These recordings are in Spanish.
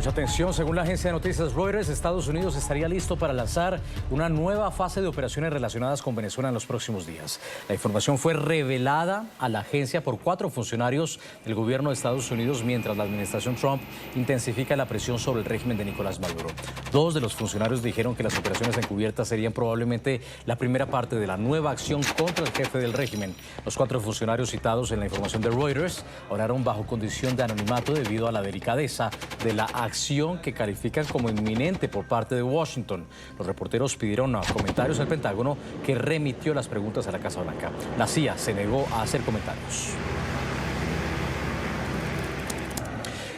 Mucha atención. Según la agencia de noticias Reuters, Estados Unidos estaría listo para lanzar una nueva fase de operaciones relacionadas con Venezuela en los próximos días. La información fue revelada a la agencia por 4 funcionarios del gobierno de Estados Unidos mientras la administración Trump intensifica la presión sobre el régimen de Nicolás Maduro. 2 de los funcionarios dijeron que las operaciones encubiertas serían probablemente la primera parte de la nueva acción contra el jefe del régimen. Los 4 funcionarios citados en la información de Reuters oraron bajo condición de anonimato debido a la delicadeza de la acción que califican como inminente por parte de Washington. Los reporteros pidieron comentarios al Pentágono, que remitió las preguntas a la Casa Blanca. La CIA se negó a hacer comentarios.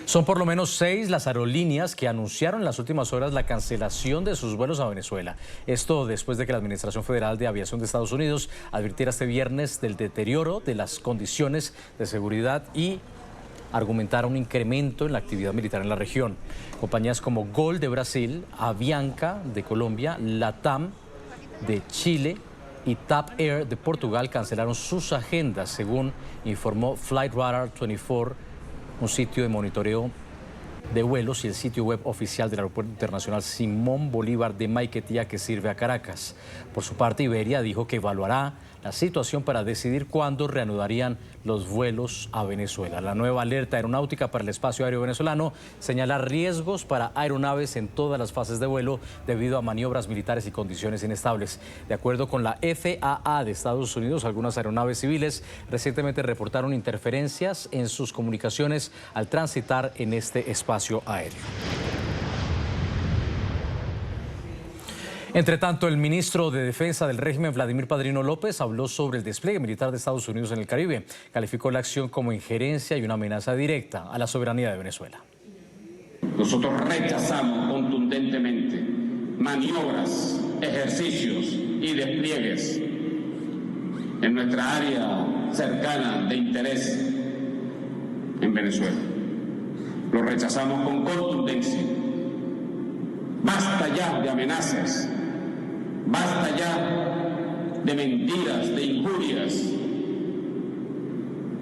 Son por lo menos 6 las aerolíneas que anunciaron en las últimas horas la cancelación de sus vuelos a Venezuela. Esto después de que la Administración Federal de Aviación de Estados Unidos advirtiera este viernes del deterioro de las condiciones de seguridad y argumentar un incremento en la actividad militar en la región. Compañías como Gol de Brasil, Avianca de Colombia, LATAM de Chile y TAP Air de Portugal cancelaron sus agendas, según informó Flight Radar 24, un sitio de monitoreo de vuelos y el sitio web oficial del Aeropuerto Internacional Simón Bolívar de Maiquetía, que sirve a Caracas. Por su parte, Iberia dijo que evaluará la situación para decidir cuándo reanudarían los vuelos a Venezuela. La nueva alerta aeronáutica para el espacio aéreo venezolano señala riesgos para aeronaves en todas las fases de vuelo debido a maniobras militares y condiciones inestables. De acuerdo con la FAA de Estados Unidos, algunas aeronaves civiles recientemente reportaron interferencias en sus comunicaciones al transitar en este espacio aéreo. Entre tanto, el ministro de Defensa del régimen, Vladimir Padrino López, habló sobre el despliegue militar de Estados Unidos en el Caribe. Calificó la acción como injerencia y una amenaza directa a la soberanía de Venezuela. Nosotros rechazamos contundentemente maniobras, ejercicios y despliegues en nuestra área cercana de interés en Venezuela. Lo rechazamos con contundencia. Basta ya de amenazas. Basta ya de mentiras, de injurias.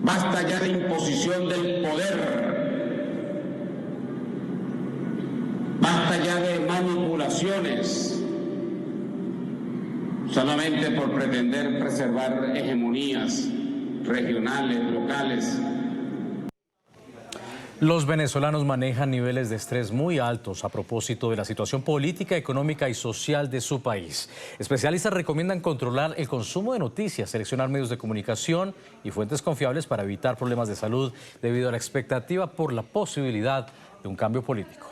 Basta ya de imposición del poder. Basta ya de manipulaciones, solamente por pretender preservar hegemonías regionales, locales. Los venezolanos manejan niveles de estrés muy altos a propósito de la situación política, económica y social de su país. Especialistas recomiendan controlar el consumo de noticias, seleccionar medios de comunicación y fuentes confiables para evitar problemas de salud debido a la expectativa por la posibilidad de un cambio político.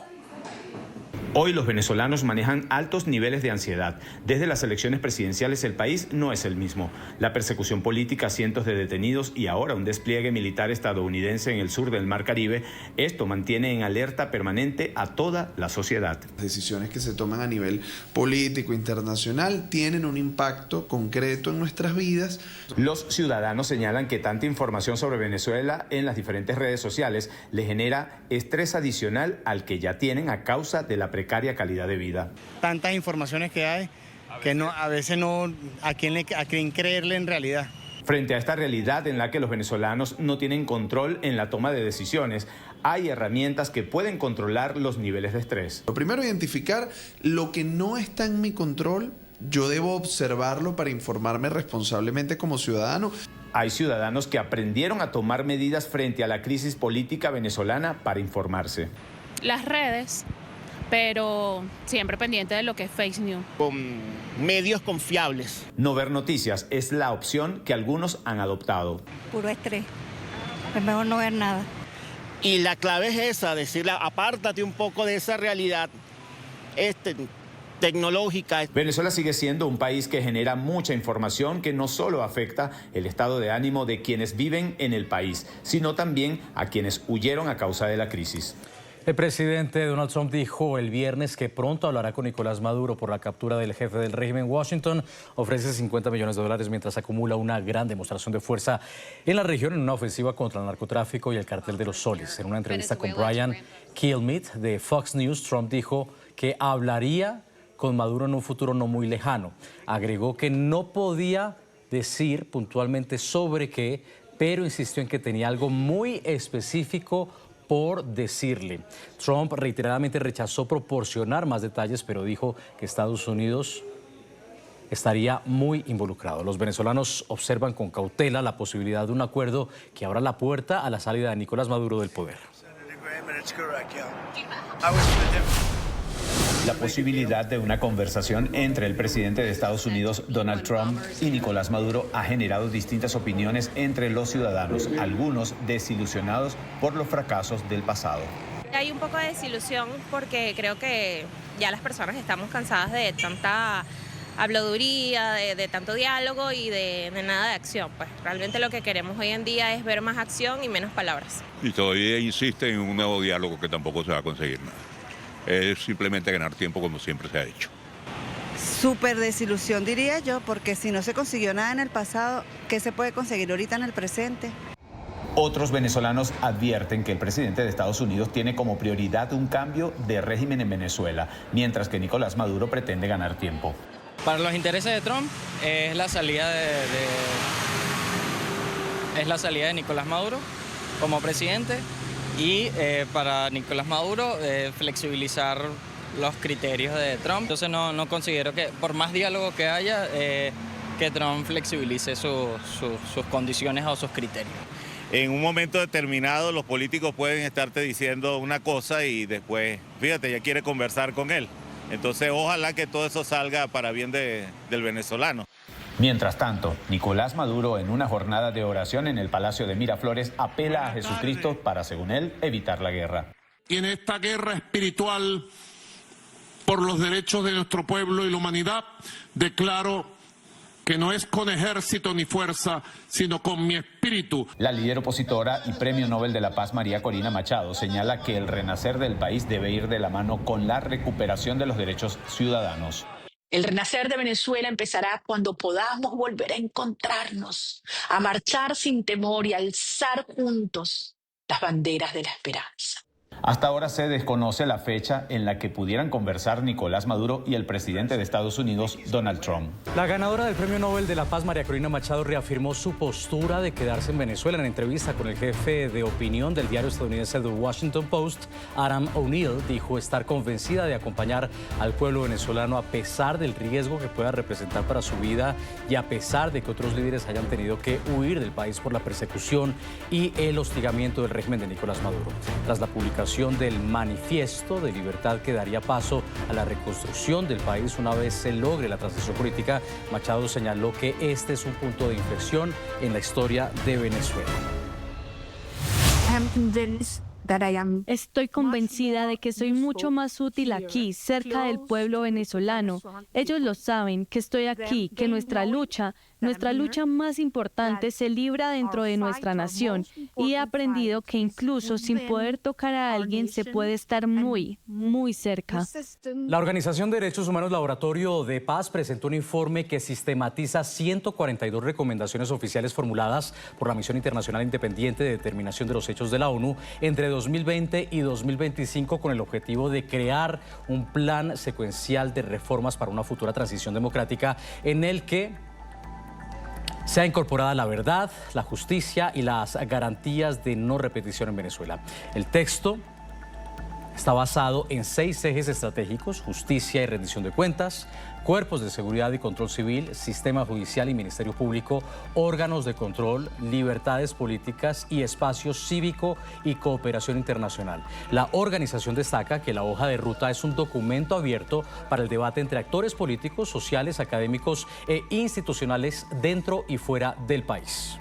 Hoy los venezolanos manejan altos niveles de ansiedad. Desde las elecciones presidenciales el país no es el mismo. La persecución política, cientos de detenidos y ahora un despliegue militar estadounidense en el sur del Mar Caribe, esto mantiene en alerta permanente a toda la sociedad. Las decisiones que se toman a nivel político internacional tienen un impacto concreto en nuestras vidas. Los ciudadanos señalan que tanta información sobre Venezuela en las diferentes redes sociales les genera estrés adicional al que ya tienen a causa de la precaria calidad de vida. Tantas informaciones que hay que no, a veces no a quién creerle en realidad. Frente a esta realidad en la que los venezolanos no tienen control en la toma de decisiones, hay herramientas que pueden controlar los niveles de estrés. Lo primero, identificar lo que no está en mi control. Yo debo observarlo para informarme responsablemente como ciudadano. Hay ciudadanos que aprendieron a tomar medidas frente a la crisis política venezolana para informarse. Las redes, pero siempre pendiente de lo que es fake news. Con medios confiables. No ver noticias es la opción que algunos han adoptado. Puro estrés. Es mejor no ver nada. Y la clave es esa, decirle, apártate un poco de esa realidad tecnológica. Venezuela sigue siendo un país que genera mucha información que no solo afecta el estado de ánimo de quienes viven en el país, sino también a quienes huyeron a causa de la crisis. El presidente Donald Trump dijo el viernes que pronto hablará con Nicolás Maduro por la captura del jefe del régimen. Washington ofrece $50 millones mientras acumula una gran demostración de fuerza en la región en una ofensiva contra el narcotráfico y el cartel de los soles. En una entrevista con Brian Kilmeade de Fox News, Trump dijo que hablaría con Maduro en un futuro no muy lejano. Agregó que no podía decir puntualmente sobre qué, pero insistió en que tenía algo muy específico por decirle. Trump reiteradamente rechazó proporcionar más detalles, pero dijo que Estados Unidos estaría muy involucrado. Los venezolanos observan con cautela la posibilidad de un acuerdo que abra la puerta a la salida de Nicolás Maduro del poder. La posibilidad de una conversación entre el presidente de Estados Unidos, Donald Trump, y Nicolás Maduro ha generado distintas opiniones entre los ciudadanos, algunos desilusionados por los fracasos del pasado. Hay un poco de desilusión porque creo que ya las personas estamos cansadas de tanta habladuría, de tanto diálogo y de nada de acción. Pues realmente lo que queremos hoy en día es ver más acción y menos palabras. Y todavía insiste en un nuevo diálogo que tampoco se va a conseguir nada. Es simplemente ganar tiempo como siempre se ha hecho. Súper desilusión, diría yo, porque si no se consiguió nada en el pasado, ¿qué se puede conseguir ahorita en el presente? Otros venezolanos advierten que el presidente de Estados Unidos tiene como prioridad un cambio de régimen en Venezuela, mientras que Nicolás Maduro pretende ganar tiempo. Para los intereses de Trump es la salida de Nicolás Maduro como presidente y para Nicolás Maduro flexibilizar los criterios de Trump. Entonces no considero que por más diálogo que haya que Trump flexibilice sus condiciones o sus criterios. En un momento determinado los políticos pueden estarte diciendo una cosa y después, fíjate, ya quiere conversar con él. Entonces ojalá que todo eso salga para bien del venezolano. Mientras tanto, Nicolás Maduro, en una jornada de oración en el Palacio de Miraflores, apela a Jesucristo para, según él, evitar la guerra. Y en esta guerra espiritual por los derechos de nuestro pueblo y la humanidad, declaro que no es con ejército ni fuerza, sino con mi espíritu. La líder opositora y Premio Nobel de la Paz, María Corina Machado, señala que el renacer del país debe ir de la mano con la recuperación de los derechos ciudadanos. El renacer de Venezuela empezará cuando podamos volver a encontrarnos, a marchar sin temor y alzar juntos las banderas de la esperanza. Hasta ahora se desconoce la fecha en la que pudieran conversar Nicolás Maduro y el presidente de Estados Unidos, Donald Trump. La ganadora del Premio Nobel de la Paz, María Corina Machado, reafirmó su postura de quedarse en Venezuela. En entrevista con el jefe de opinión del diario estadounidense The Washington Post, Adam O'Neill, dijo estar convencida de acompañar al pueblo venezolano a pesar del riesgo que pueda representar para su vida y a pesar de que otros líderes hayan tenido que huir del país por la persecución y el hostigamiento del régimen de Nicolás Maduro. Tras la publicación del manifiesto de libertad que daría paso a la reconstrucción del país una vez se logre la transición política, Machado señaló que este es un punto de inflexión en la historia de Venezuela. Estoy convencida de que soy mucho más útil aquí, cerca del pueblo venezolano. Ellos lo saben, que estoy aquí, que nuestra lucha más importante se libra dentro de nuestra nación. Y he aprendido que incluso sin poder tocar a alguien se puede estar muy, muy cerca. La Organización de Derechos Humanos Laboratorio de Paz presentó un informe que sistematiza 142 recomendaciones oficiales formuladas por la Misión Internacional Independiente de Determinación de los Hechos de la ONU entre 2020 y 2025 con el objetivo de crear un plan secuencial de reformas para una futura transición democrática en el que sea incorporada la verdad, la justicia y las garantías de no repetición en Venezuela. El texto está basado en 6 ejes estratégicos: justicia y rendición de cuentas, cuerpos de seguridad y control civil, sistema judicial y ministerio público, órganos de control, libertades políticas y espacio cívico y cooperación internacional. La organización destaca que la hoja de ruta es un documento abierto para el debate entre actores políticos, sociales, académicos e institucionales dentro y fuera del país.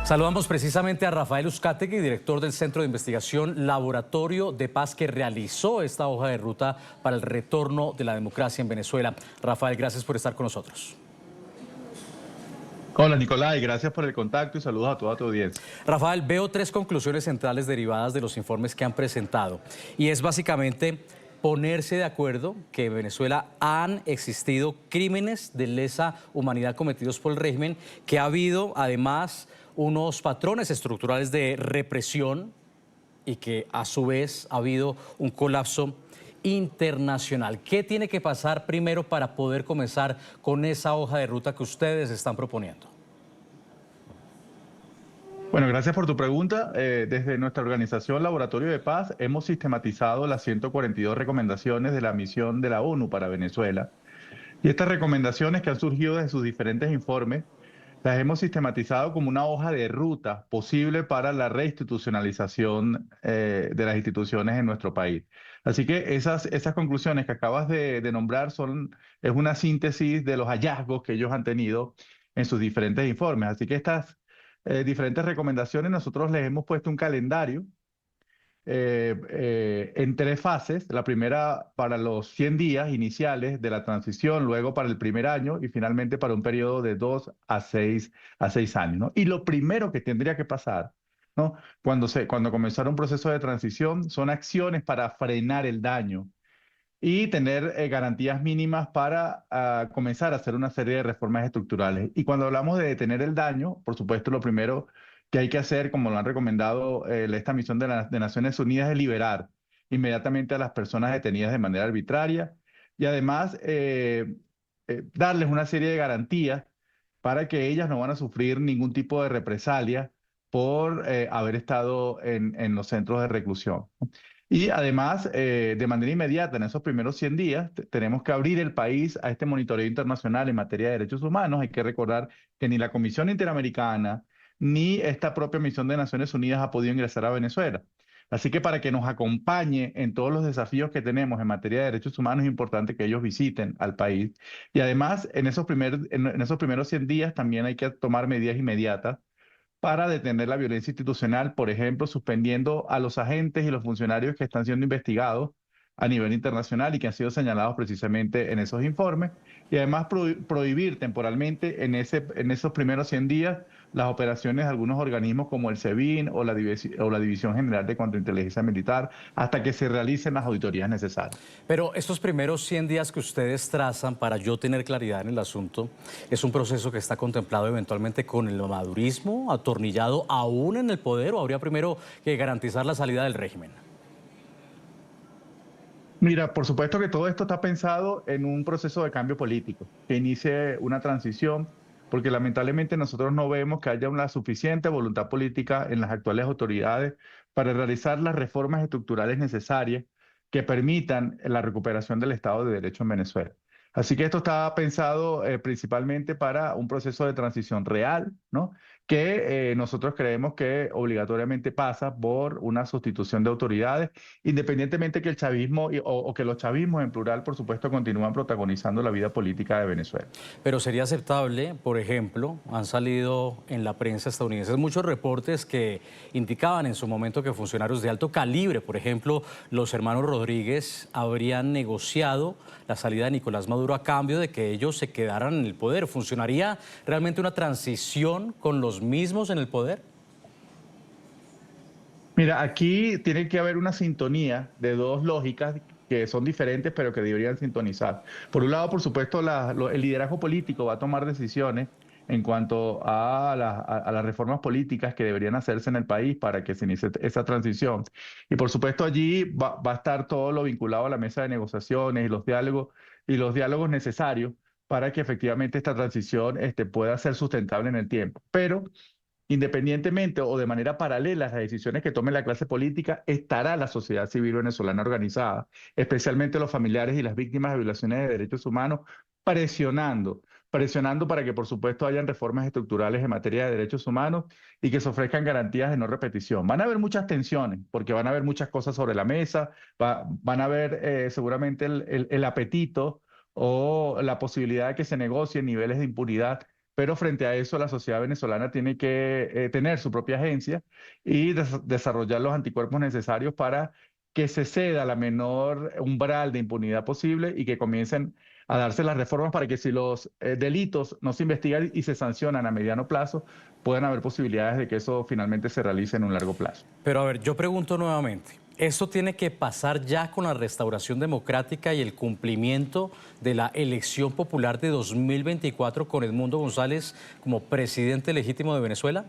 Saludamos precisamente a Rafael Uzcategui, director del Centro de Investigación Laboratorio de Paz, que realizó esta hoja de ruta para el retorno de la democracia en Venezuela. Rafael, gracias por estar con nosotros. Hola Nicolás, gracias por el contacto y saludos a toda tu audiencia. Rafael, veo 3 conclusiones centrales derivadas de los informes que han presentado y es básicamente ponerse de acuerdo que en Venezuela han existido crímenes de lesa humanidad cometidos por el régimen, que ha habido además unos patrones estructurales de represión y que a su vez ha habido un colapso internacional. ¿Qué tiene que pasar primero para poder comenzar con esa hoja de ruta que ustedes están proponiendo? Bueno, gracias por tu pregunta. Desde nuestra organización Laboratorio de Paz hemos sistematizado las 142 recomendaciones de la misión de la ONU para Venezuela. Y estas recomendaciones que han surgido de sus diferentes informes, las hemos sistematizado como una hoja de ruta posible para la reinstitucionalización de las instituciones en nuestro país. Así que esas conclusiones que acabas de nombrar es una síntesis de los hallazgos que ellos han tenido en sus diferentes informes. Así que estas diferentes recomendaciones nosotros les hemos puesto un calendario en 3 fases. La primera para los 100 días iniciales de la transición, luego para el primer año y finalmente para un periodo de 2 a 6 años, ¿no? Y lo primero que tendría que pasar, ¿no? Cuando comenzara un proceso de transición son acciones para frenar el daño y tener garantías mínimas para comenzar a hacer una serie de reformas estructurales. Y cuando hablamos de detener el daño, por supuesto, lo primero que hay que hacer, como lo han recomendado esta misión de Naciones Unidas, es liberar inmediatamente a las personas detenidas de manera arbitraria y además darles una serie de garantías para que ellas no van a sufrir ningún tipo de represalia por haber estado en los centros de reclusión. Y además, de manera inmediata, en esos primeros 100 días, tenemos que abrir el país a este monitoreo internacional en materia de derechos humanos. Hay que recordar que ni la Comisión Interamericana ni esta propia misión de Naciones Unidas ha podido ingresar a Venezuela. Así que para que nos acompañe en todos los desafíos que tenemos en materia de derechos humanos, es importante que ellos visiten al país. Y además, en esos primeros 100 días también hay que tomar medidas inmediatas para detener la violencia institucional, por ejemplo, suspendiendo a los agentes y los funcionarios que están siendo investigados a nivel internacional y que han sido señalados precisamente en esos informes, y además prohibir temporalmente en esos primeros 100 días las operaciones de algunos organismos como el SEBIN o la División General de Contrainteligencia Militar hasta que se realicen las auditorías necesarias. Pero estos primeros 100 días que ustedes trazan, para yo tener claridad en el asunto, ¿es un proceso que está contemplado eventualmente con el madurismo atornillado aún en el poder, o habría primero que garantizar la salida del régimen? Mira, por supuesto que todo esto está pensado en un proceso de cambio político, que inicie una transición, porque lamentablemente nosotros no vemos que haya una suficiente voluntad política en las actuales autoridades para realizar las reformas estructurales necesarias que permitan la recuperación del Estado de Derecho en Venezuela. Así que esto está pensado principalmente para un proceso de transición real, ¿no? Que nosotros creemos que obligatoriamente pasa por una sustitución de autoridades, independientemente que el chavismo o que los chavismos en plural, por supuesto, continúan protagonizando la vida política de Venezuela. Pero sería aceptable, por ejemplo, han salido en la prensa estadounidense muchos reportes que indicaban en su momento que funcionarios de alto calibre, por ejemplo, los hermanos Rodríguez, habrían negociado la salida de Nicolás Maduro a cambio de que ellos se quedaran en el poder. ¿Funcionaría realmente una transición con los mismos en el poder? Mira, aquí tiene que haber una sintonía de 2 lógicas que son diferentes, pero que deberían sintonizar. Por un lado, por supuesto, el liderazgo político va a tomar decisiones en cuanto a las reformas políticas que deberían hacerse en el país para que se inicie esa transición. Y por supuesto allí va a estar todo lo vinculado a la mesa de negociaciones y los diálogos necesarios para que efectivamente esta transición pueda ser sustentable en el tiempo. Pero independientemente o de manera paralela a las decisiones que tome la clase política, estará la sociedad civil venezolana organizada, especialmente los familiares y las víctimas de violaciones de derechos humanos, presionando para que, por supuesto, hayan reformas estructurales en materia de derechos humanos y que se ofrezcan garantías de no repetición. Van a haber muchas tensiones, porque van a haber muchas cosas sobre la mesa, van a haber seguramente el apetito o la posibilidad de que se negocien niveles de impunidad, pero frente a eso la sociedad venezolana tiene que tener su propia agencia y desarrollar los anticuerpos necesarios para que se ceda la menor umbral de impunidad posible y que comiencen a darse las reformas para que si los delitos no se investigan y se sancionan a mediano plazo, puedan haber posibilidades de que eso finalmente se realice en un largo plazo. Pero a ver, yo pregunto nuevamente, ¿esto tiene que pasar ya con la restauración democrática y el cumplimiento de la elección popular de 2024 con Edmundo González como presidente legítimo de Venezuela?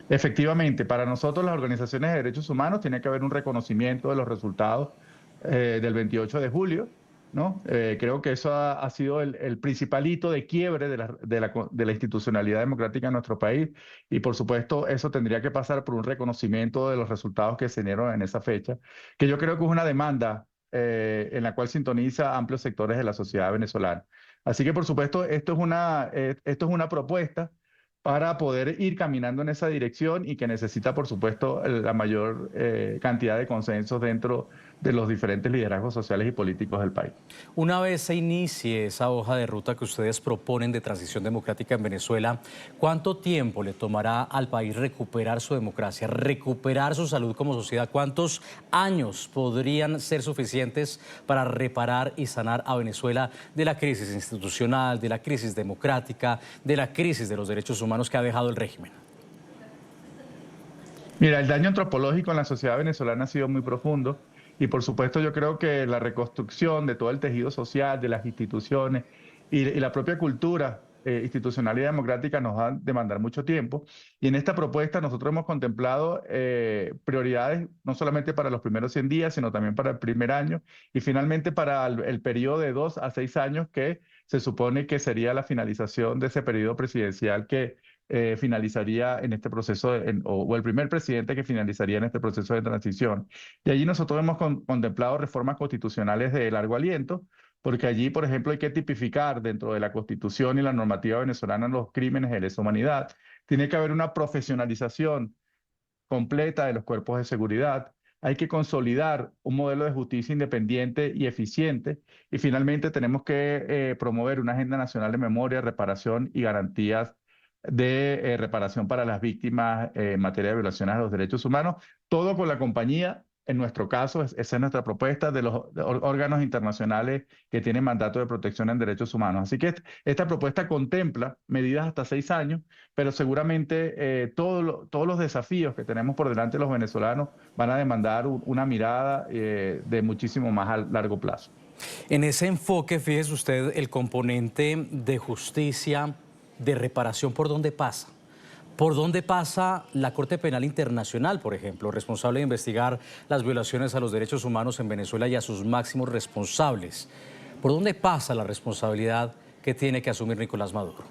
Efectivamente, para nosotros las organizaciones de derechos humanos tiene que haber un reconocimiento de los resultados del 28 de julio ¿no? Creo que eso ha sido el principal hito de quiebre de la institucionalidad democrática en nuestro país y por supuesto eso tendría que pasar por un reconocimiento de los resultados que se dieron en esa fecha, que yo creo que es una demanda en la cual sintoniza amplios sectores de la sociedad venezolana. Así que por supuesto esto es una propuesta para poder ir caminando en esa dirección y que necesita, por supuesto, la mayor cantidad de consensos dentro de los diferentes liderazgos sociales y políticos del país. Una vez se inicie esa hoja de ruta que ustedes proponen de transición democrática en Venezuela, ¿cuánto tiempo le tomará al país recuperar su democracia, recuperar su salud como sociedad? ¿Cuántos años podrían ser suficientes para reparar y sanar a Venezuela de la crisis institucional, de la crisis democrática, de la crisis de los derechos humanos que ha dejado el régimen? Mira, el daño antropológico en la sociedad venezolana ha sido muy profundo y por supuesto yo creo que la reconstrucción de todo el tejido social, de las instituciones y la propia cultura institucional y democrática nos va a demandar mucho tiempo. Y en esta propuesta nosotros hemos contemplado prioridades no solamente para los primeros 100 días, sino también para el primer año y finalmente para el periodo de 2 a 6 años que se supone que sería la finalización de ese periodo presidencial que finalizaría en este proceso, o el primer presidente que finalizaría en este proceso de transición. Y allí nosotros hemos contemplado reformas constitucionales de largo aliento, porque allí, por ejemplo, hay que tipificar dentro de la Constitución y la normativa venezolana los crímenes de lesa humanidad. Tiene que haber una profesionalización completa de los cuerpos de seguridad. Hay que consolidar un modelo de justicia independiente y eficiente. Y finalmente tenemos que promover una agenda nacional de memoria, reparación y garantías de reparación para las víctimas en materia de violaciones a los derechos humanos, todo con la compañía, en nuestro caso, esa es nuestra propuesta, de los órganos internacionales que tienen mandato de protección en derechos humanos. Así que esta propuesta contempla medidas hasta 6 años, pero seguramente todos los desafíos que tenemos por delante los venezolanos van a demandar una mirada de muchísimo más a largo plazo. En ese enfoque, fíjese usted, el componente de justicia, de reparación, ¿por dónde pasa? ¿Por dónde pasa la Corte Penal Internacional, por ejemplo, responsable de investigar las violaciones a los derechos humanos en Venezuela y a sus máximos responsables? ¿Por dónde pasa la responsabilidad que tiene que asumir Nicolás Maduro?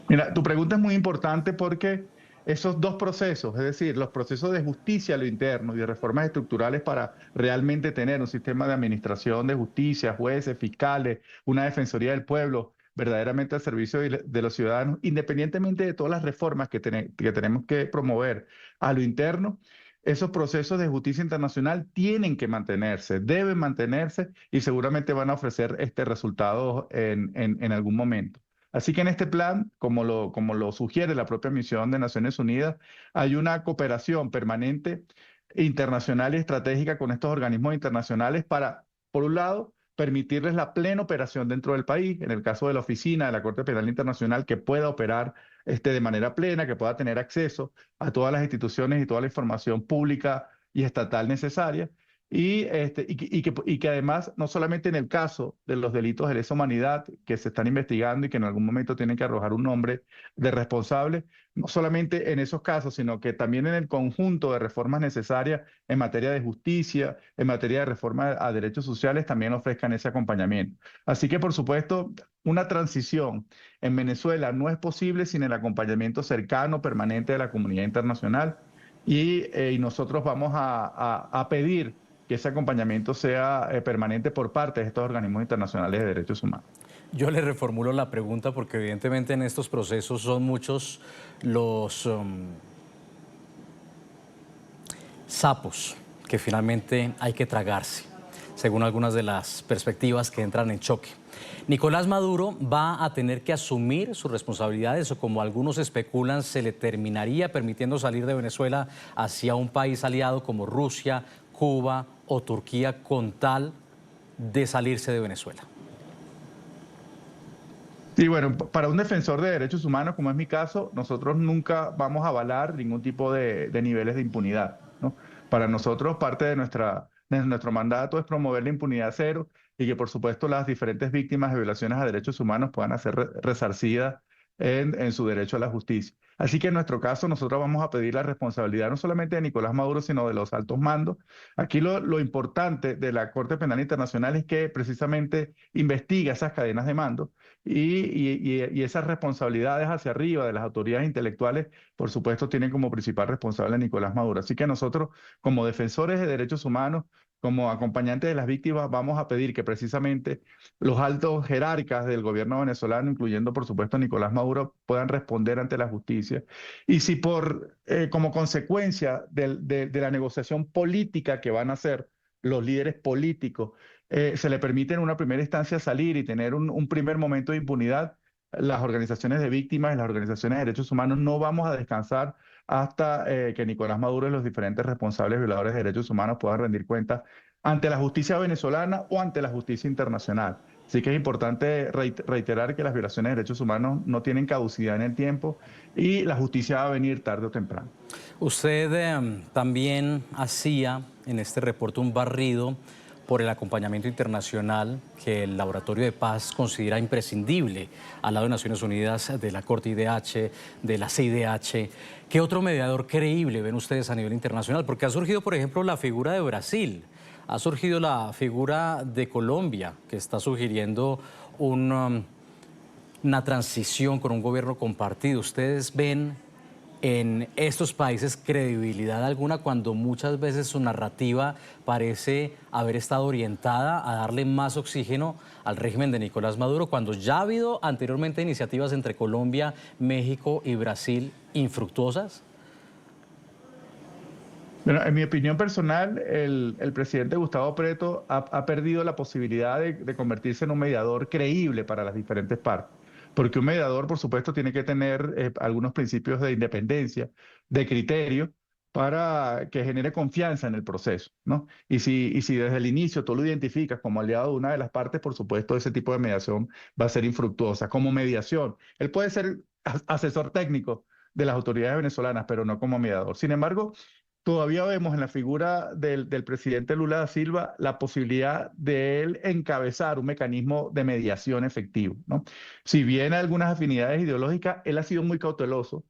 Mira, tu pregunta es muy importante porque esos dos procesos, es decir, los procesos de justicia a lo interno y de reformas estructurales para realmente tener un sistema de administración de justicia, jueces, fiscales, una defensoría del pueblo, verdaderamente al servicio de los ciudadanos, independientemente de todas las reformas que tenemos que promover a lo interno, esos procesos de justicia internacional tienen que mantenerse, deben mantenerse y seguramente van a ofrecer resultados en algún momento. Así que en este plan, como lo sugiere la propia misión de Naciones Unidas, hay una cooperación permanente, internacional y estratégica con estos organismos internacionales para, por un lado, permitirles la plena operación dentro del país, en el caso de la oficina de la Corte Penal Internacional, que pueda operar de manera plena, que pueda tener acceso a todas las instituciones y toda la información pública y estatal necesaria, y que además, no solamente en el caso de los delitos de lesa humanidad que se están investigando y que en algún momento tienen que arrojar un nombre de responsable, no solamente en esos casos, sino que también en el conjunto de reformas necesarias en materia de justicia, en materia de reforma a derechos sociales, también ofrezcan ese acompañamiento. Así que, por supuesto, una transición en Venezuela no es posible sin el acompañamiento cercano, permanente de la comunidad internacional, y nosotros vamos a pedir que ese acompañamiento sea permanente por parte de estos organismos internacionales de derechos humanos. Yo le reformulo la pregunta porque evidentemente en estos procesos son muchos los sapos que finalmente hay que tragarse, según algunas de las perspectivas que entran en choque. Nicolás Maduro va a tener que asumir sus responsabilidades o, como algunos especulan, se le terminaría permitiendo salir de Venezuela hacia un país aliado como Rusia, Cuba o Turquía con tal de salirse de Venezuela. Sí, bueno, para un defensor de derechos humanos, como es mi caso, nosotros nunca vamos a avalar ningún tipo de niveles de impunidad, ¿no? Para nosotros, parte de nuestro mandato es promover la impunidad cero y que, por supuesto, las diferentes víctimas de violaciones a derechos humanos puedan ser resarcidas en su derecho a la justicia. Así que en nuestro caso nosotros vamos a pedir la responsabilidad no solamente de Nicolás Maduro, sino de los altos mandos. Aquí lo importante de la Corte Penal Internacional es que precisamente investiga esas cadenas de mando y esas responsabilidades hacia arriba de las autoridades intelectuales, por supuesto, tienen como principal responsable a Nicolás Maduro. Así que nosotros, como defensores de derechos humanos, como acompañantes de las víctimas, vamos a pedir que precisamente los altos jerarcas del gobierno venezolano, incluyendo por supuesto a Nicolás Maduro, puedan responder ante la justicia. Y si como consecuencia de la negociación política que van a hacer los líderes políticos, se le permite en una primera instancia salir y tener un primer momento de impunidad, las organizaciones de víctimas y las organizaciones de derechos humanos no vamos a descansar hasta que Nicolás Maduro y los diferentes responsables violadores de derechos humanos puedan rendir cuentas ante la justicia venezolana o ante la justicia internacional. Así que es importante reiterar que las violaciones de derechos humanos no tienen caducidad en el tiempo y la justicia va a venir tarde o temprano. Usted también hacía en este reporte un barrido por el acompañamiento internacional que el Laboratorio de Paz considera imprescindible al lado de Naciones Unidas, de la Corte IDH, de la CIDH. ¿Qué otro mediador creíble ven ustedes a nivel internacional? Porque ha surgido, por ejemplo, la figura de Brasil, ha surgido la figura de Colombia, que está sugiriendo una transición con un gobierno compartido. ¿Ustedes ven en estos países credibilidad alguna cuando muchas veces su narrativa parece haber estado orientada a darle más oxígeno al régimen de Nicolás Maduro, cuando ya ha habido anteriormente iniciativas entre Colombia, México y Brasil infructuosas? Bueno, en mi opinión personal, el presidente Gustavo Petro ha perdido la posibilidad de convertirse en un mediador creíble para las diferentes partes. Porque un mediador, por supuesto, tiene que tener algunos principios de independencia, de criterio, para que genere confianza en el proceso, ¿no? Y si desde el inicio tú lo identificas como aliado de una de las partes, por supuesto, ese tipo de mediación va a ser infructuosa. Como mediación, él puede ser asesor técnico de las autoridades venezolanas, pero no como mediador. Sin embargo, todavía vemos en la figura del presidente Lula da Silva la posibilidad de él encabezar un mecanismo de mediación efectivo, ¿no? Si bien hay algunas afinidades ideológicas, él ha sido muy cauteloso,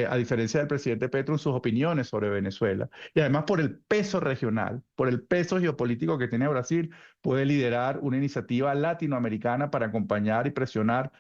a diferencia del presidente Petro, en sus opiniones sobre Venezuela. Y además por el peso regional, por el peso geopolítico que tiene Brasil, puede liderar una iniciativa latinoamericana para acompañar y presionar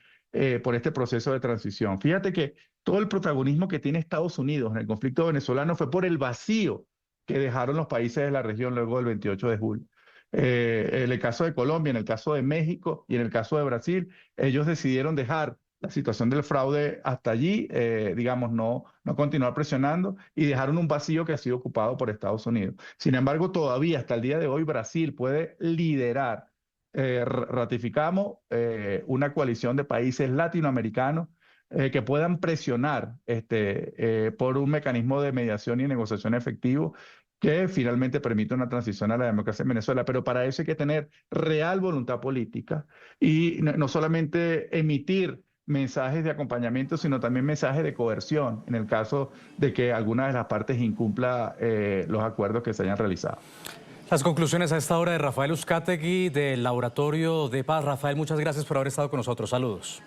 por este proceso de transición. Fíjate que todo el protagonismo que tiene Estados Unidos en el conflicto venezolano fue por el vacío que dejaron los países de la región luego del 28 de julio. En el caso de Colombia, en el caso de México y en el caso de Brasil, ellos decidieron dejar la situación del fraude hasta allí, digamos, no continuar presionando y dejaron un vacío que ha sido ocupado por Estados Unidos. Sin embargo, todavía hasta el día de hoy Brasil puede liderar. Ratificamos una coalición de países latinoamericanos que puedan presionar por un mecanismo de mediación y negociación efectivo que finalmente permita una transición a la democracia en Venezuela. Pero para eso hay que tener real voluntad política y no solamente emitir mensajes de acompañamiento, sino también mensajes de coerción en el caso de que alguna de las partes incumpla los acuerdos que se hayan realizado. Las conclusiones a esta hora de Rafael Uzcategui del Laboratorio de Paz. Rafael, muchas gracias por haber estado con nosotros. Saludos.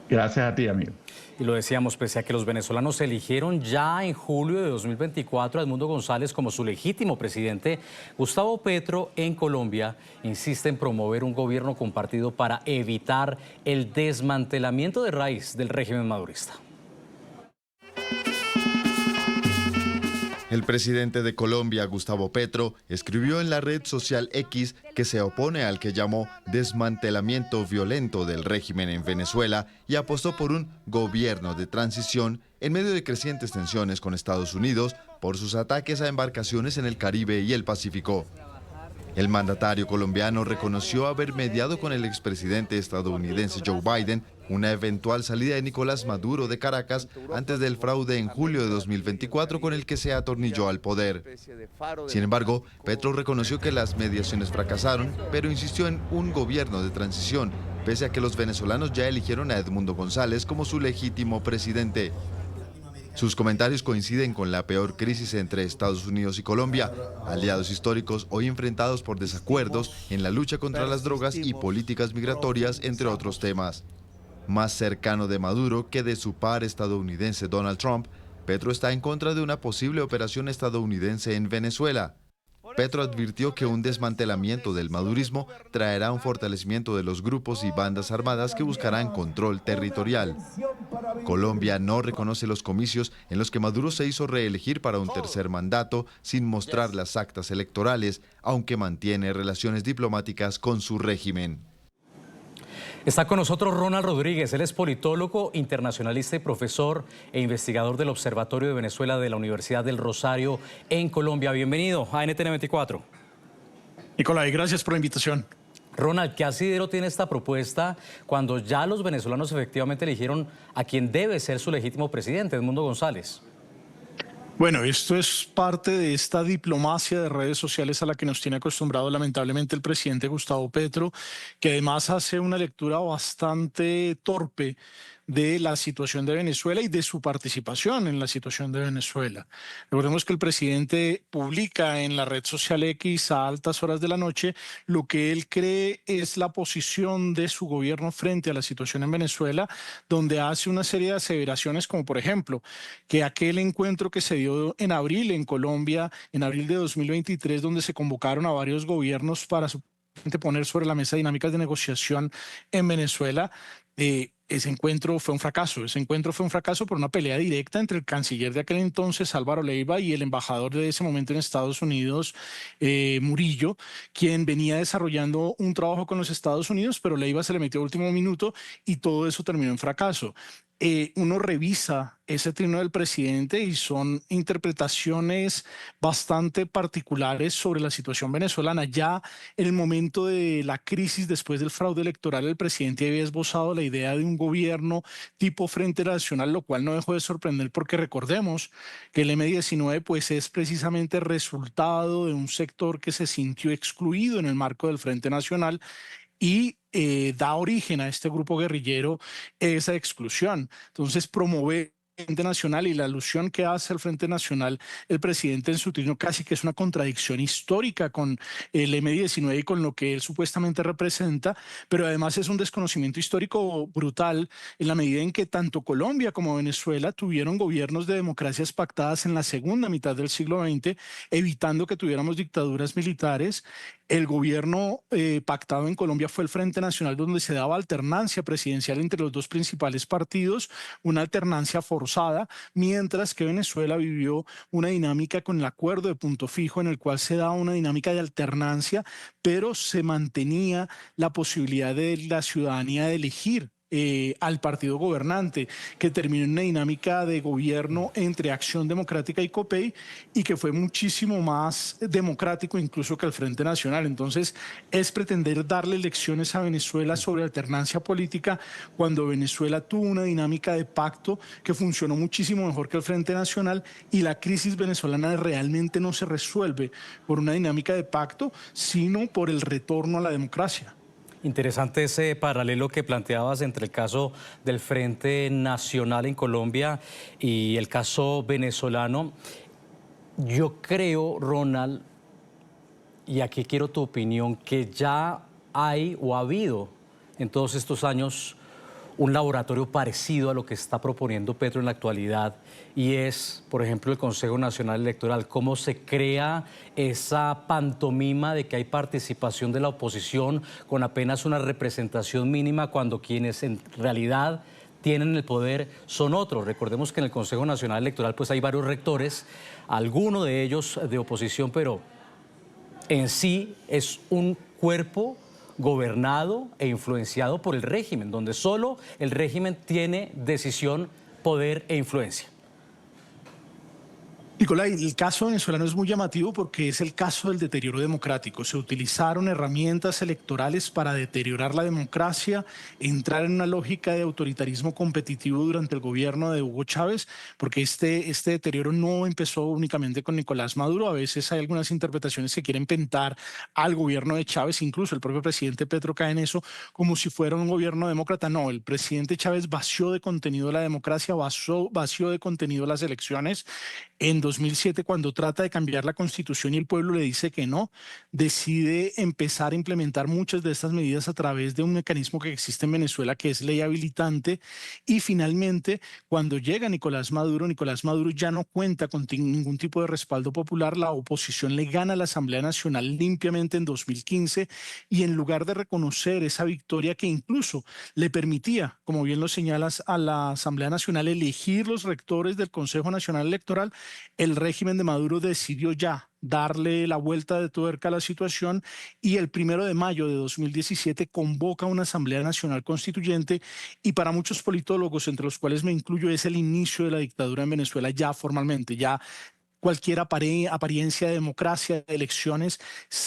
Gracias a ti, amigo. Y lo decíamos, pese a que los venezolanos eligieron ya en julio de 2024 a Edmundo González como su legítimo presidente, Gustavo Petro en Colombia insiste en promover un gobierno compartido para evitar el desmantelamiento de raíz del régimen madurista. El presidente de Colombia, Gustavo Petro, escribió en la red social X que se opone al que llamó desmantelamiento violento del régimen en Venezuela y apostó por un gobierno de transición en medio de crecientes tensiones con Estados Unidos por sus ataques a embarcaciones en el Caribe y el Pacífico. El mandatario colombiano reconoció haber mediado con el expresidente estadounidense Joe Biden una eventual salida de Nicolás Maduro de Caracas antes del fraude en julio de 2024 con el que se atornilló al poder. Sin embargo, Petro reconoció que las mediaciones fracasaron, pero insistió en un gobierno de transición, pese a que los venezolanos ya eligieron a Edmundo González como su legítimo presidente. Sus comentarios coinciden con la peor crisis entre Estados Unidos y Colombia, aliados históricos hoy enfrentados por desacuerdos en la lucha contra las drogas y políticas migratorias, entre otros temas. Más cercano de Maduro que de su par estadounidense Donald Trump, Petro está en contra de una posible operación estadounidense en Venezuela. Petro advirtió que un desmantelamiento del madurismo traerá un fortalecimiento de los grupos y bandas armadas que buscarán control territorial. Colombia no reconoce los comicios en los que Maduro se hizo reelegir para un tercer mandato sin mostrar las actas electorales, aunque mantiene relaciones diplomáticas con su régimen. Está con nosotros Ronald Rodríguez, él es politólogo, internacionalista y profesor e investigador del Observatorio de Venezuela de la Universidad del Rosario en Colombia. Bienvenido a NTN 24. Nicolai, gracias por la invitación. Ronald, ¿qué asidero tiene esta propuesta cuando ya los venezolanos efectivamente eligieron a quien debe ser su legítimo presidente, Edmundo González? Bueno, esto es parte de esta diplomacia de redes sociales a la que nos tiene acostumbrado lamentablemente el presidente Gustavo Petro, que además hace una lectura bastante torpe de la situación de Venezuela y de su participación en la situación de Venezuela. Recordemos que el presidente publica en la red social X a altas horas de la noche lo que él cree es la posición de su gobierno frente a la situación en Venezuela, donde hace una serie de aseveraciones como por ejemplo que aquel encuentro que se dio en abril en Colombia, en abril de 2023, donde se convocaron a varios gobiernos para poner sobre la mesa dinámicas de negociación en Venezuela, ese encuentro fue un fracaso. Ese encuentro fue un fracaso por una pelea directa entre el canciller de aquel entonces, Álvaro Leiva, y el embajador de ese momento en Estados Unidos, Murillo, quien venía desarrollando un trabajo con los Estados Unidos, pero Leiva se le metió a último minuto y todo eso terminó en fracaso. Uno revisa ese trino del presidente y son interpretaciones bastante particulares sobre la situación venezolana. Ya en el momento de la crisis después del fraude electoral, el presidente había esbozado la idea de un gobierno tipo Frente Nacional, lo cual no dejó de sorprender porque recordemos que el M-19 pues, es precisamente resultado de un sector que se sintió excluido en el marco del Frente Nacional y da origen a este grupo guerrillero esa exclusión. Entonces, promover el Frente Nacional y la alusión que hace al Frente Nacional el presidente en su trino casi que es una contradicción histórica con el M-19 y con lo que él supuestamente representa, pero además es un desconocimiento histórico brutal en la medida en que tanto Colombia como Venezuela tuvieron gobiernos de democracias pactadas en la segunda mitad del siglo XX, evitando que tuviéramos dictaduras militares. El gobierno pactado en Colombia fue el Frente Nacional, donde se daba alternancia presidencial entre los dos principales partidos, una alternancia forzada, mientras que Venezuela vivió una dinámica con el acuerdo de punto fijo en el cual se daba una dinámica de alternancia, pero se mantenía la posibilidad de la ciudadanía de elegir al partido gobernante, que terminó en una dinámica de gobierno entre Acción Democrática y COPEI y que fue muchísimo más democrático incluso que el Frente Nacional. Entonces es pretender darle lecciones a Venezuela sobre alternancia política cuando Venezuela tuvo una dinámica de pacto que funcionó muchísimo mejor que el Frente Nacional, y la crisis venezolana realmente no se resuelve por una dinámica de pacto, sino por el retorno a la democracia. Interesante ese paralelo que planteabas entre el caso del Frente Nacional en Colombia y el caso venezolano. Yo creo, Ronald, y aquí quiero tu opinión, que ya hay o ha habido en todos estos años un laboratorio parecido a lo que está proponiendo Petro en la actualidad, y es, por ejemplo, el Consejo Nacional Electoral. ¿Cómo se crea esa pantomima de que hay participación de la oposición con apenas una representación mínima cuando quienes en realidad tienen el poder son otros? Recordemos que en el Consejo Nacional Electoral pues hay varios rectores, algunos de ellos de oposición, pero en sí es un cuerpo gobernado e influenciado por el régimen, donde solo el régimen tiene decisión, poder e influencia. Nicolai, el caso venezolano es muy llamativo porque es el caso del deterioro democrático. Se utilizaron herramientas electorales para deteriorar la democracia, entrar en una lógica de autoritarismo competitivo durante el gobierno de Hugo Chávez, porque este deterioro no empezó únicamente con Nicolás Maduro. A veces hay algunas interpretaciones que quieren pintar al gobierno de Chávez, incluso el propio presidente Petro cae en eso, como si fuera un gobierno demócrata. No, el presidente Chávez vació de contenido la democracia, vació de contenido las elecciones. En 2007, cuando trata de cambiar la Constitución y el pueblo le dice que no, decide empezar a implementar muchas de estas medidas a través de un mecanismo que existe en Venezuela, que es ley habilitante. Y finalmente, cuando llega Nicolás Maduro ya no cuenta con ningún tipo de respaldo popular. La oposición le gana a la Asamblea Nacional limpiamente en 2015 y en lugar de reconocer esa victoria que incluso le permitía, como bien lo señalas, a la Asamblea Nacional elegir los rectores del Consejo Nacional Electoral, el régimen de Maduro decidió ya darle la vuelta de tuerca a la situación y el 1 de mayo de 2017 convoca una Asamblea Nacional Constituyente y para muchos politólogos, entre los cuales me incluyo, es el inicio de la dictadura en Venezuela ya formalmente, ya cualquier apariencia de democracia, de elecciones,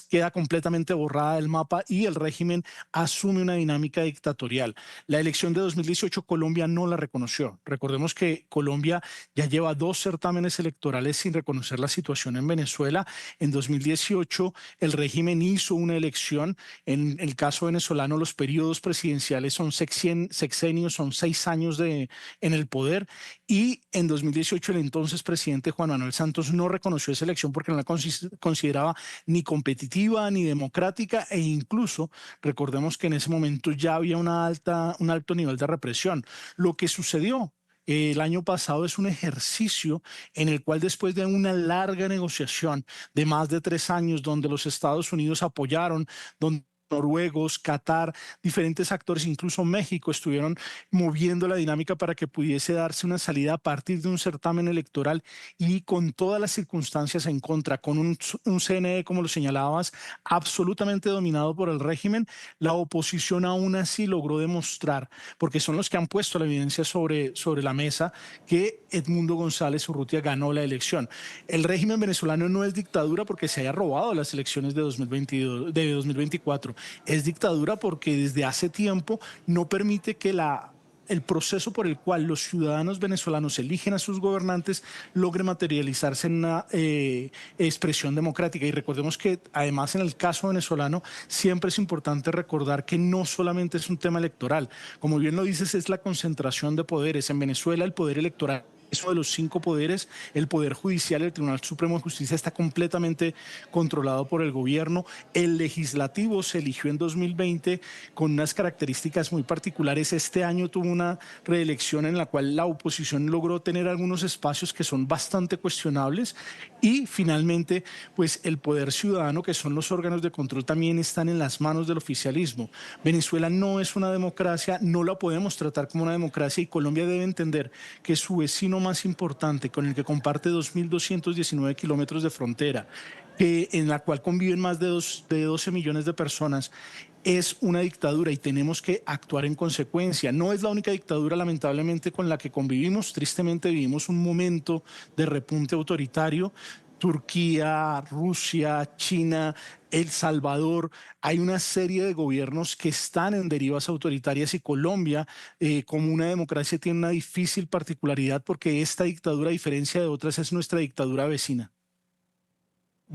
queda completamente borrada del mapa y el régimen asume una dinámica dictatorial. La elección de 2018 Colombia no la reconoció. Recordemos que Colombia ya lleva 2 certámenes electorales sin reconocer la situación en Venezuela. En 2018 el régimen hizo una elección. En el caso venezolano los periodos presidenciales son sexenios, son 6 años en el poder y en 2018 el entonces presidente Juan Manuel Santos no reconoció esa elección porque no la consideraba ni competitiva ni democrática e incluso recordemos que en ese momento ya había un alto nivel de represión. Lo que sucedió el año pasado es un ejercicio en el cual después de una larga negociación de más de 3 años donde los Estados Unidos apoyaron, donde noruegos, Qatar, diferentes actores, incluso México, estuvieron moviendo la dinámica para que pudiese darse una salida a partir de un certamen electoral y con todas las circunstancias en contra, con un CNE, como lo señalabas, absolutamente dominado por el régimen, la oposición aún así logró demostrar, porque son los que han puesto la evidencia sobre la mesa, que Edmundo González Urrutia ganó la elección. El régimen venezolano no es dictadura porque se haya robado las elecciones de 2024. Es dictadura porque desde hace tiempo no permite que el proceso por el cual los ciudadanos venezolanos eligen a sus gobernantes logre materializarse en una expresión democrática. Y recordemos que además en el caso venezolano siempre es importante recordar que no solamente es un tema electoral. Como bien lo dices, es la concentración de poderes. En Venezuela el poder electoral es uno de los 5 poderes. El Poder Judicial, el Tribunal Supremo de Justicia, está completamente controlado por el gobierno. El Legislativo se eligió en 2020 con unas características muy particulares. Este año tuvo una reelección en la cual la oposición logró tener algunos espacios que son bastante cuestionables. Y finalmente, pues el Poder Ciudadano, que son los órganos de control, también están en las manos del oficialismo. Venezuela no es una democracia, no la podemos tratar como una democracia y Colombia debe entender que su vecino más importante, con el que comparte 2.219 kilómetros de frontera, en la cual conviven más de 12 millones de personas, es una dictadura y tenemos que actuar en consecuencia. No es la única dictadura, lamentablemente, con la que convivimos. Tristemente vivimos un momento de repunte autoritario. Turquía, Rusia, China, El Salvador, hay una serie de gobiernos que están en derivas autoritarias y Colombia, como una democracia, tiene una difícil particularidad porque esta dictadura, a diferencia de otras, es nuestra dictadura vecina.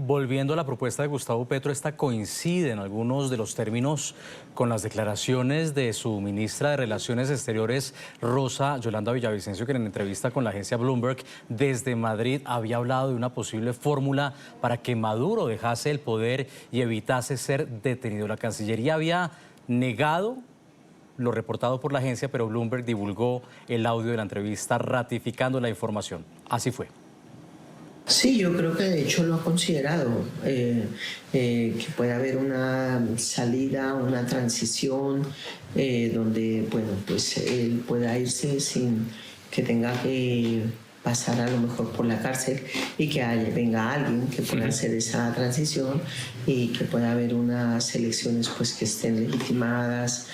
Volviendo a la propuesta de Gustavo Petro, esta coincide en algunos de los términos con las declaraciones de su ministra de Relaciones Exteriores, Rosa Yolanda Villavicencio, que en entrevista con la agencia Bloomberg desde Madrid había hablado de una posible fórmula para que Maduro dejase el poder y evitase ser detenido. La Cancillería había negado lo reportado por la agencia, pero Bloomberg divulgó el audio de la entrevista ratificando la información. Así fue. Sí, yo creo que de hecho lo ha considerado, que puede haber una salida, una transición donde, bueno, pues él pueda irse sin que tenga que pasar a lo mejor por la cárcel y que venga alguien que pueda hacer esa transición y que pueda haber unas elecciones pues que estén legitimadas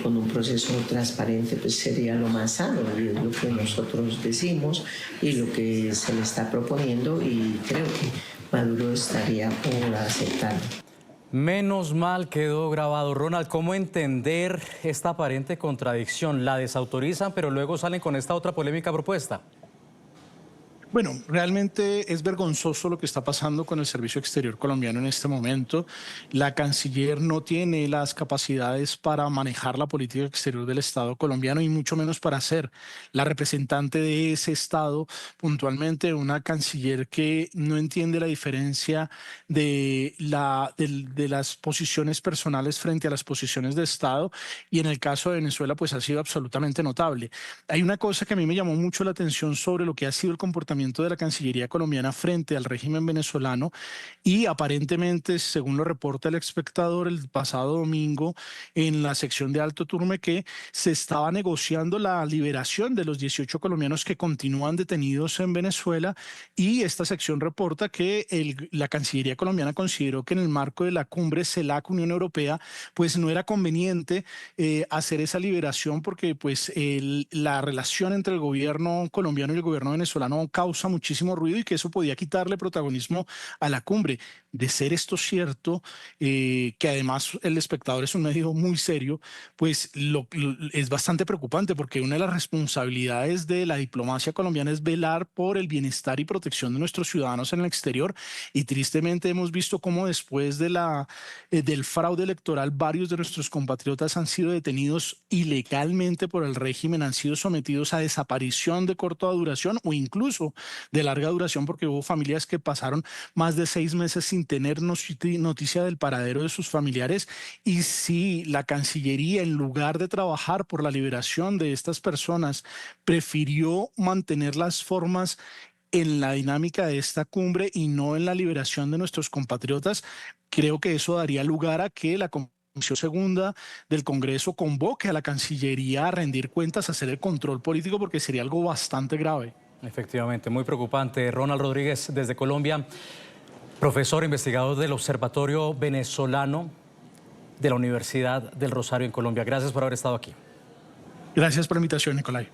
con un proceso transparente, pues sería lo más sano, y es lo que nosotros decimos y lo que se le está proponiendo, y creo que Maduro estaría por aceptarlo. Menos mal quedó grabado. Ronald, ¿cómo entender esta aparente contradicción? La desautorizan, pero luego salen con esta otra polémica propuesta. Bueno, realmente es vergonzoso lo que está pasando con el Servicio Exterior colombiano en este momento. La canciller no tiene las capacidades para manejar la política exterior del Estado colombiano y mucho menos para ser la representante de ese Estado puntualmente, una canciller que no entiende la diferencia de las posiciones personales frente a las posiciones de Estado, y en el caso de Venezuela pues ha sido absolutamente notable. Hay una cosa que a mí me llamó mucho la atención sobre lo que ha sido el comportamiento de la Cancillería colombiana frente al régimen venezolano, y aparentemente, según lo reporta El Espectador el pasado domingo en la sección de Alto Turmequé, se estaba negociando la liberación de los 18 colombianos que continúan detenidos en Venezuela, y esta sección reporta que la Cancillería colombiana consideró que en el marco de la cumbre CELAC-Unión Europea pues no era conveniente hacer esa liberación, porque pues la relación entre el gobierno colombiano y el gobierno venezolano causa muchísimo ruido y que eso podía quitarle protagonismo a la cumbre. De ser esto cierto, que además El Espectador es un medio muy serio, pues es bastante preocupante, porque una de las responsabilidades de la diplomacia colombiana es velar por el bienestar y protección de nuestros ciudadanos en el exterior, y tristemente hemos visto cómo después de del fraude electoral varios de nuestros compatriotas han sido detenidos ilegalmente por el régimen, han sido sometidos a desaparición de corta duración o incluso de larga duración, porque hubo familias que pasaron más de 6 meses sin tener noticia del paradero de sus familiares. Y si la Cancillería, en lugar de trabajar por la liberación de estas personas, prefirió mantener las formas en la dinámica de esta cumbre y no en la liberación de nuestros compatriotas, creo que eso daría lugar a que la Comisión Segunda del Congreso convoque a la Cancillería a rendir cuentas, a hacer el control político, porque sería algo bastante grave. Efectivamente, muy preocupante. Ronald Rodríguez, desde Colombia, profesor investigador del Observatorio Venezolano de la Universidad del Rosario en Colombia. Gracias por haber estado aquí. Gracias por la invitación, Nicolai.